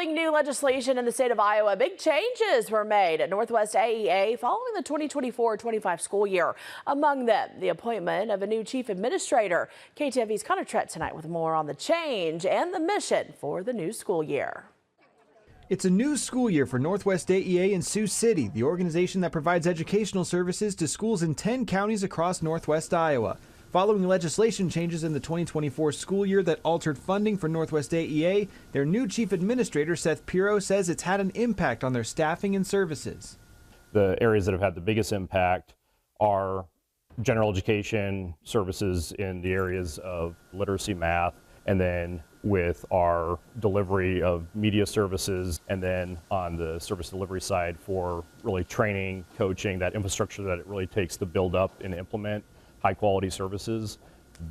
Following new legislation in the state of Iowa, big changes were made at Northwest AEA following the 2024-25 school year. Among them, the appointment of a new chief administrator. KTV's Connor Trett tonight with more on the change and the mission for the new school year. It's a new school year for Northwest AEA in Sioux City, the organization that provides educational services to schools in 10 counties across Northwest Iowa. Following legislation changes in the 2024 school year that altered funding for Northwest AEA, their new chief administrator, Seth Pirro, says it's had an impact on their staffing and services. The areas that have had the biggest impact are general education services in the areas of literacy, math, and then with our delivery of media services, and then on the service delivery side for really training, coaching, that infrastructure that it really takes to build up and implement high quality services.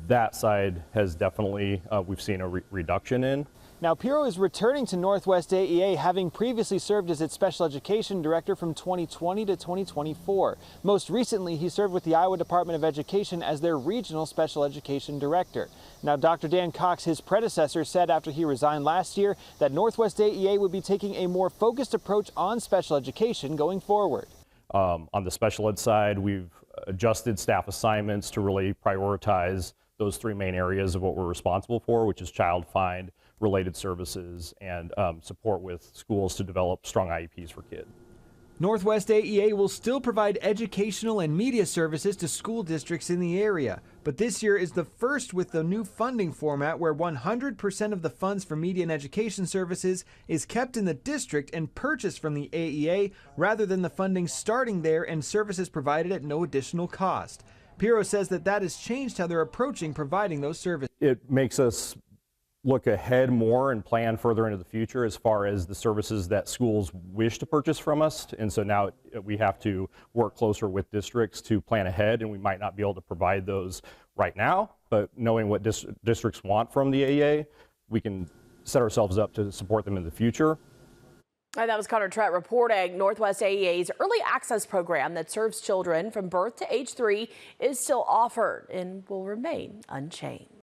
That side has definitely, we've seen a reduction in. Now, Pirro is returning to Northwest AEA, having previously served as its special education director from 2020 to 2024. Most recently, he served with the Iowa Department of Education as their regional special education director. Now, Dr. Dan Cox, his predecessor, said after he resigned last year that Northwest AEA would be taking a more focused approach on special education going forward. On the special ed side, we've adjusted staff assignments to really prioritize those three main areas of what we're responsible for, which is child find, related services, and support with schools to develop strong IEPs for kids. Northwest AEA will still provide educational and media services to school districts in the area, but this year is the first with the new funding format where 100% of the funds for media and education services is kept in the district and purchased from the AEA rather than the funding starting there and services provided at no additional cost. Pirro says that has changed how they're approaching providing those services. It makes us look ahead more and plan further into the future as far as the services that schools wish to purchase from us. And so now we have to work closer with districts to plan ahead, and we might not be able to provide those right now, but knowing what districts want from the AEA, we can set ourselves up to support them in the future. And that was Connor Trett reporting. Northwest AEA's early access program that serves children from birth to age 3 is still offered and will remain unchanged.